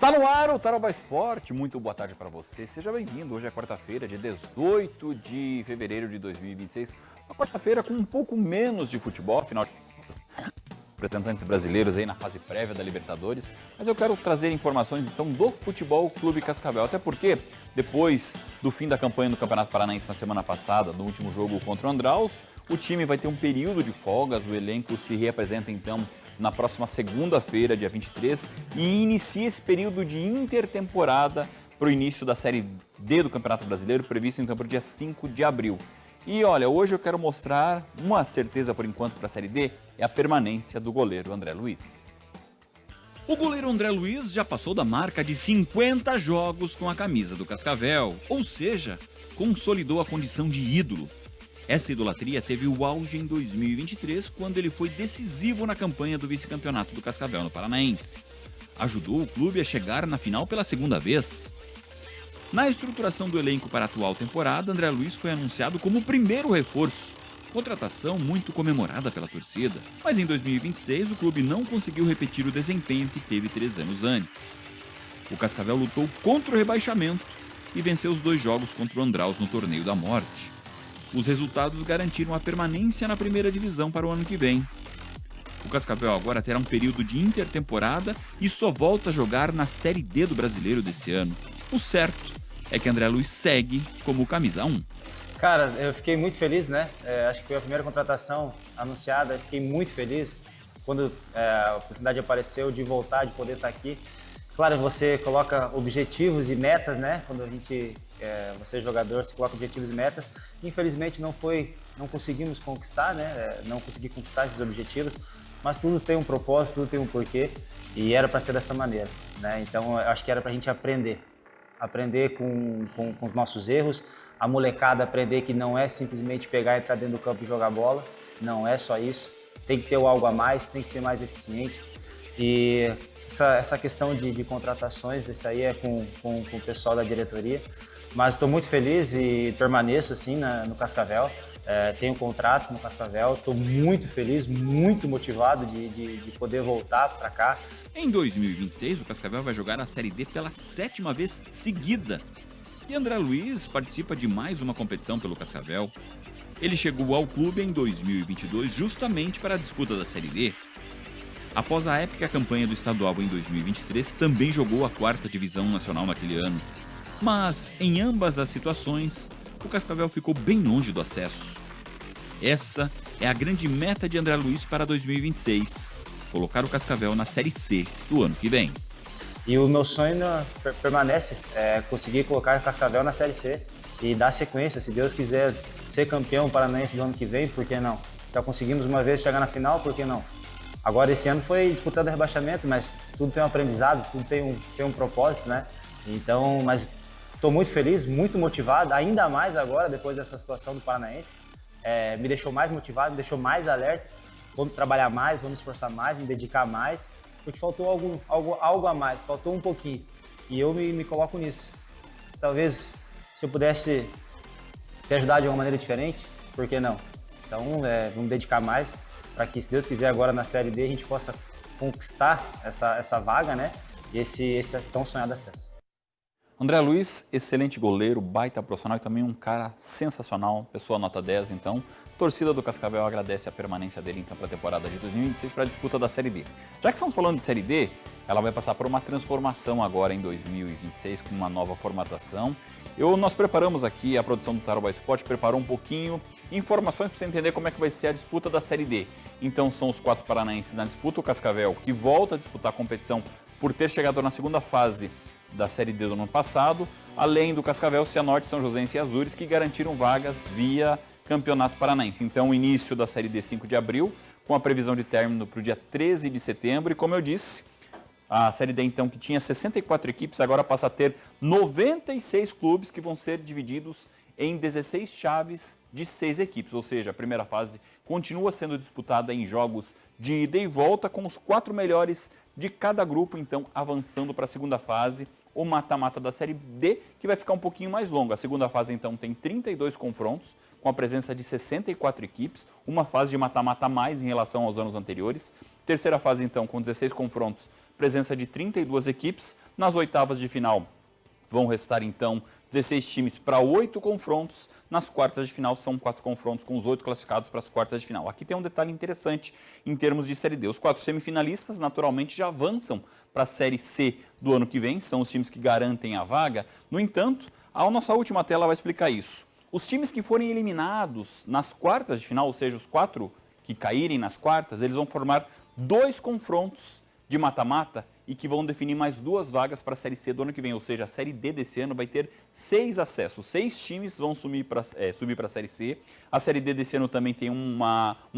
Tá no ar o Tarobá Esporte, muito boa tarde para você, seja bem-vindo. Hoje é quarta-feira, dia 18 de fevereiro de 2026, uma quarta-feira com um pouco menos de futebol, afinal de contas, representantes brasileiros aí na fase prévia da Libertadores, mas eu quero trazer informações então do Futebol Clube Cascavel, até porque depois do fim da campanha do Campeonato Paranaense na semana passada, no último jogo contra o Andraus, o time vai ter um período de folgas, o elenco se reapresenta então na próxima segunda-feira, dia 23, e inicia esse período de intertemporada para o início da Série D do Campeonato Brasileiro, previsto então para o dia 5 de abril. E olha, hoje eu quero mostrar uma certeza por enquanto para a Série D, é a permanência do goleiro André Luiz. O goleiro André Luiz já passou da marca de 50 jogos com a camisa do Cascavel, ou seja, consolidou a condição de ídolo. Essa idolatria teve o auge em 2023, quando ele foi decisivo na campanha do vice-campeonato do Cascavel no Paranaense. Ajudou o clube a chegar na final pela segunda vez. Na estruturação do elenco para a atual temporada, André Luiz foi anunciado como o primeiro reforço. Contratação muito comemorada pela torcida, mas em 2026 o clube não conseguiu repetir o desempenho que teve 3 anos antes. O Cascavel lutou contra o rebaixamento e venceu os 2 jogos contra o Andraus no Torneio da Morte. Os resultados garantiram a permanência na primeira divisão para o ano que vem. O Cascavel agora terá um período de intertemporada e só volta a jogar na Série D do Brasileiro desse ano. O certo é que André Luiz segue como camisa 1. Cara, eu fiquei muito feliz, né? Acho que foi a primeira contratação anunciada, fiquei muito feliz quando a oportunidade apareceu de voltar, de poder estar aqui. Claro, você coloca objetivos e metas, né? Quando você é jogador, você coloca objetivos e metas. Infelizmente não conseguimos conquistar, né? Não consegui conquistar esses objetivos, mas tudo tem um propósito, tudo tem um porquê e era para ser dessa maneira, né? Então eu acho que era para a gente aprender com os nossos erros, a molecada aprender que não é simplesmente pegar, entrar dentro do campo e jogar bola, não é só isso, tem que ter algo a mais, tem que ser mais eficiente e essa questão de contratações, isso aí é com o pessoal da diretoria. Mas estou muito feliz e permaneço assim no Cascavel. Tenho contrato no Cascavel, estou muito feliz, muito motivado de poder voltar para cá. Em 2026, o Cascavel vai jogar a Série D pela 7ª vez seguida. E André Luiz participa de mais uma competição pelo Cascavel. Ele chegou ao clube em 2022 justamente para a disputa da Série D. Após a épica campanha do estadual em 2023, também jogou a 4ª divisão nacional naquele ano. Mas, em ambas as situações, o Cascavel ficou bem longe do acesso. Essa é a grande meta de André Luiz para 2026, colocar o Cascavel na Série C do ano que vem. E o meu sonho permanece, conseguir colocar o Cascavel na Série C e dar sequência, se Deus quiser ser campeão paranaense do ano que vem, por que não? Já conseguimos uma vez chegar na final, por que não? Agora esse ano foi disputando o rebaixamento, mas tudo tem um aprendizado, tudo tem um propósito, né? Então, mas estou muito feliz, muito motivado, ainda mais agora, depois dessa situação do Paranaense. Me deixou mais motivado, me deixou mais alerta. Vou trabalhar mais, vou me esforçar mais, me dedicar mais, porque faltou algo a mais, faltou um pouquinho. E eu me coloco nisso. Talvez, se eu pudesse te ajudar de uma maneira diferente, por que não? Então, vou me dedicar mais para que, se Deus quiser, agora na Série D a gente possa conquistar essa vaga, né? E esse tão sonhado acesso. André Luiz, excelente goleiro, baita profissional e também um cara sensacional, pessoa nota 10, então. Torcida do Cascavel agradece a permanência dele então para a temporada de 2026 para a disputa da Série D. Já que estamos falando de Série D, ela vai passar por uma transformação agora em 2026 com uma nova formatação. Nós preparamos aqui, a produção do Tarobá Esporte preparou um pouquinho informações para você entender como é que vai ser a disputa da Série D. Então são os 4 paranaenses na disputa, o Cascavel que volta a disputar a competição por ter chegado na segunda fase da Série D do ano passado, além do Cascavel, Cianorte, São Joséense e Azures, que garantiram vagas via Campeonato Paranaense. Então, o início da Série D 5 de abril, com a previsão de término para o dia 13 de setembro. E como eu disse, a Série D, então, que tinha 64 equipes, agora passa a ter 96 clubes que vão ser divididos em 16 chaves de 6 equipes. Ou seja, a primeira fase continua sendo disputada em jogos de ida e volta, com os 4 melhores de cada grupo, então avançando para a segunda fase, o mata-mata da Série D, que vai ficar um pouquinho mais longo. A segunda fase, então, tem 32 confrontos, com a presença de 64 equipes, uma fase de mata-mata a mais em relação aos anos anteriores. Terceira fase, então, com 16 confrontos, presença de 32 equipes. Nas oitavas de final, vão restar, então, 16 times para 8 confrontos. Nas quartas de final, são 4 confrontos com os 8 classificados para as quartas de final. Aqui tem um detalhe interessante em termos de Série D. Os 4 semifinalistas, naturalmente, já avançam para a Série C do ano que vem. São os times que garantem a vaga. No entanto, a nossa última tela vai explicar isso. Os times que forem eliminados nas quartas de final, ou seja, os 4 que caírem nas quartas, eles vão formar 2 confrontos de mata-mata e que vão definir mais 2 vagas para a Série C do ano que vem. Ou seja, a Série D desse ano vai ter 6 acessos. 6 times vão subir para a Série C. A Série D desse ano também tem um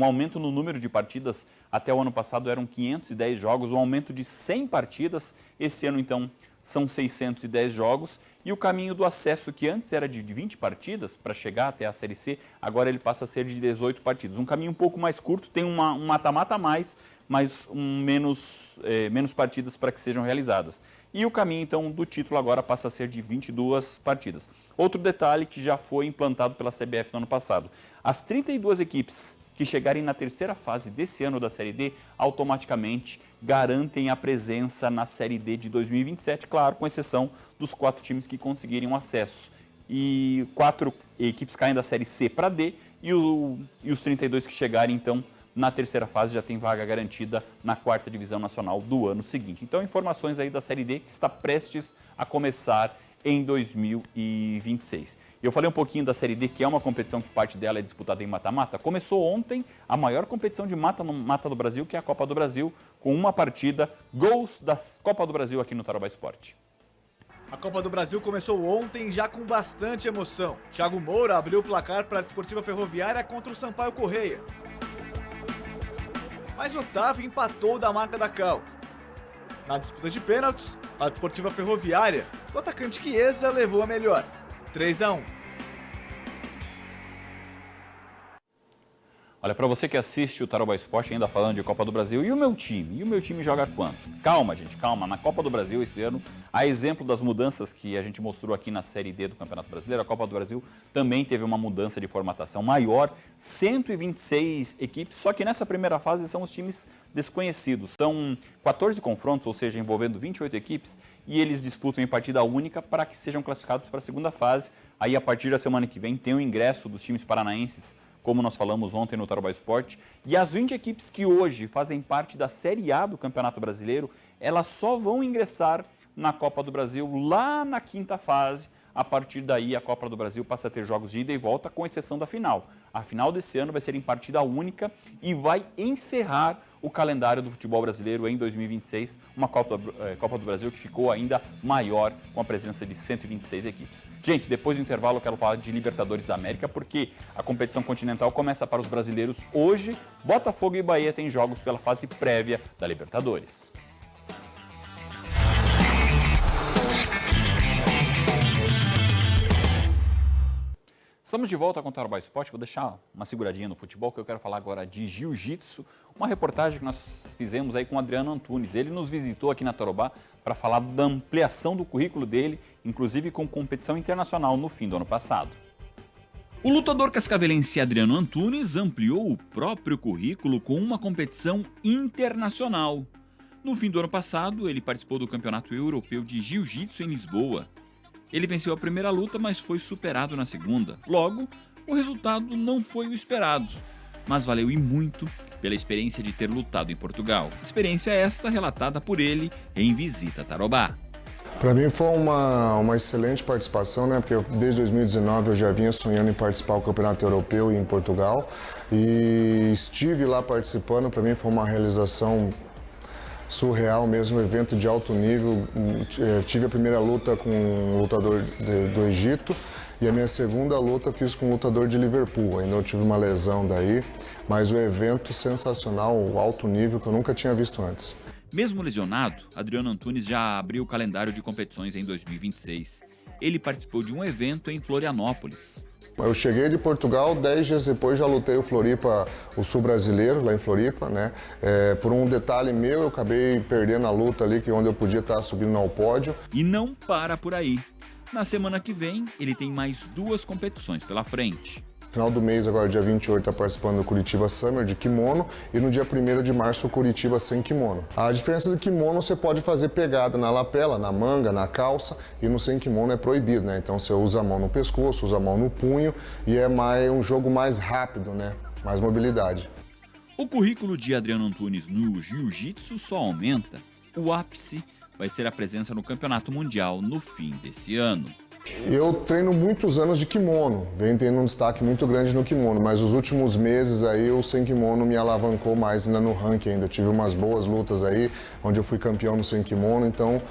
aumento no número de partidas. Até o ano passado eram 510 jogos, um aumento de 100 partidas. Esse ano, então, são 610 jogos. E o caminho do acesso, que antes era de 20 partidas para chegar até a Série C, agora ele passa a ser de 18 partidas. Um caminho um pouco mais curto, tem um mata-mata a mais, mas menos partidas para que sejam realizadas. E o caminho, então, do título agora passa a ser de 22 partidas. Outro detalhe que já foi implantado pela CBF no ano passado. As 32 equipes que chegarem na terceira fase desse ano da Série D, automaticamente garantem a presença na Série D de 2027, claro, com exceção dos 4 times que conseguirem um acesso. E 4 equipes caem da Série C para D e os 32 que chegarem, então, na terceira fase já tem vaga garantida na 4ª divisão nacional do ano seguinte. Então, informações aí da Série D que está prestes a começar em 2026. Eu falei um pouquinho da Série D, que é uma competição que parte dela é disputada em mata-mata. Começou ontem a maior competição de mata-mata do Brasil, que é a Copa do Brasil, com uma partida, gols da Copa do Brasil aqui no Tarobá Esporte. A Copa do Brasil começou ontem já com bastante emoção. Thiago Moura abriu o placar para a Desportiva Ferroviária contra o Sampaio Corrêa. Mas o Otávio empatou da marca da Cal. Na disputa de pênaltis, a Desportiva Ferroviária, o atacante Chiesa levou a melhor, 3-1. Olha, para você que assiste o Tarobá Esporte, ainda falando de Copa do Brasil, e o meu time? E o meu time joga quanto? Calma, gente, calma. Na Copa do Brasil esse ano, a exemplo das mudanças que a gente mostrou aqui na Série D do Campeonato Brasileiro, a Copa do Brasil também teve uma mudança de formatação maior, 126 equipes, só que nessa primeira fase são os times desconhecidos. São 14 confrontos, ou seja, envolvendo 28 equipes, e eles disputam em partida única para que sejam classificados para a segunda fase. Aí, a partir da semana que vem, tem o ingresso dos times paranaenses, como nós falamos ontem no Tarobá Esporte, e as 20 equipes que hoje fazem parte da Série A do Campeonato Brasileiro, elas só vão ingressar na Copa do Brasil lá na 5ª fase. A partir daí, a Copa do Brasil passa a ter jogos de ida e volta, com exceção da final. A final desse ano vai ser em partida única e vai encerrar o calendário do futebol brasileiro em 2026, uma Copa do Brasil que ficou ainda maior, com a presença de 126 equipes. Gente, depois do intervalo eu quero falar de Libertadores da América, porque a competição continental começa para os brasileiros hoje. Botafogo e Bahia têm jogos pela fase prévia da Libertadores. Estamos de volta com o Tarobá Esporte. Vou deixar uma seguradinha no futebol, que eu quero falar agora de jiu-jitsu. Uma reportagem que nós fizemos aí com o Adriano Antunes. Ele nos visitou aqui na Tarobá para falar da ampliação do currículo dele, inclusive com competição internacional no fim do ano passado. O lutador cascavelense Adriano Antunes ampliou o próprio currículo com uma competição internacional. No fim do ano passado, ele participou do Campeonato Europeu de Jiu-Jitsu em Lisboa. Ele venceu a primeira luta, mas foi superado na segunda. Logo, o resultado não foi o esperado, mas valeu e muito pela experiência de ter lutado em Portugal. Experiência esta relatada por ele em visita a Tarobá. Para mim foi uma excelente participação, né? Porque desde 2019 eu já vinha sonhando em participar do Campeonato Europeu em Portugal e estive lá participando. Para mim foi uma realização surreal mesmo, um evento de alto nível. Tive a primeira luta com um lutador do Egito e a minha segunda luta fiz com um lutador de Liverpool. Ainda eu tive uma lesão daí, mas o evento sensacional, alto nível que eu nunca tinha visto antes. Mesmo lesionado, Adriano Antunes já abriu o calendário de competições em 2026. Ele participou de um evento em Florianópolis. Eu cheguei de Portugal, 10 dias depois já lutei o Floripa, o Sul Brasileiro, lá em Floripa, né? Por um detalhe meu, eu acabei perdendo a luta ali, que é onde eu podia estar subindo ao pódio. E não para por aí. Na semana que vem, ele tem mais 2 competições pela frente. Final do mês, agora dia 28, está participando do Curitiba Summer de kimono e no dia 1º de março o Curitiba sem kimono. A diferença do kimono, você pode fazer pegada na lapela, na manga, na calça, e no sem kimono é proibido, né? Então você usa a mão no pescoço, usa a mão no punho e é um jogo mais rápido, né? Mais mobilidade. O currículo de Adriano Antunes no jiu-jitsu só aumenta. O ápice vai ser a presença no Campeonato Mundial no fim desse ano. Eu treino muitos anos de kimono, venho tendo um destaque muito grande no kimono, mas os últimos meses aí o sem kimono me alavancou mais ainda no ranking ainda. Eu tive umas boas lutas aí, onde eu fui campeão no sem kimono, então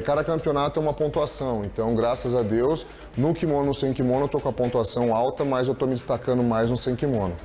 cada campeonato é uma pontuação. Então, graças a Deus, no kimono e no sem kimono eu tô com a pontuação alta, mas eu tô me destacando mais no sem kimono.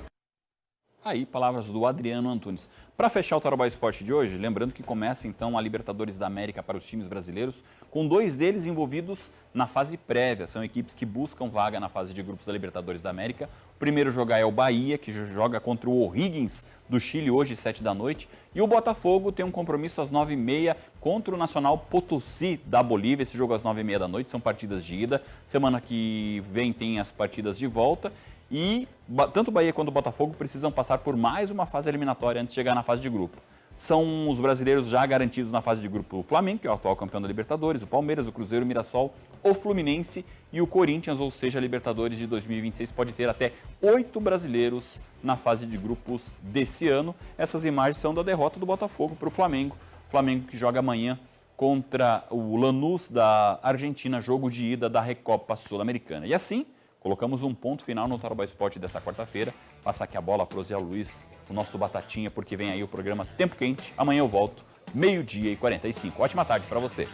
Aí, palavras do Adriano Antunes. Para fechar o Tarobá Esporte de hoje, lembrando que começa então a Libertadores da América para os times brasileiros, com 2 deles envolvidos na fase prévia. São equipes que buscam vaga na fase de grupos da Libertadores da América. O primeiro a jogar é o Bahia, que joga contra o O'Higgins do Chile hoje, 7 da noite. E o Botafogo tem um compromisso às 9h30 contra o Nacional Potosí da Bolívia. Esse jogo às 9h30 da noite, são partidas de ida. Semana que vem tem as partidas de volta. E tanto o Bahia quanto o Botafogo precisam passar por mais uma fase eliminatória antes de chegar na fase de grupo. São os brasileiros já garantidos na fase de grupo: o Flamengo, que é o atual campeão da Libertadores, o Palmeiras, o Cruzeiro, o Mirassol, o Fluminense e o Corinthians, ou seja, a Libertadores de 2026 pode ter até 8 brasileiros na fase de grupos desse ano. Essas imagens são da derrota do Botafogo para o Flamengo. Flamengo que joga amanhã contra o Lanús da Argentina, jogo de ida da Recopa Sul-Americana. E assim, colocamos um ponto final no Tarobá Esporte dessa quarta-feira. Passa aqui a bola para o Zé Luiz, o nosso Batatinha, porque vem aí o programa Tempo Quente. Amanhã eu volto, 12h45. Ótima tarde para você.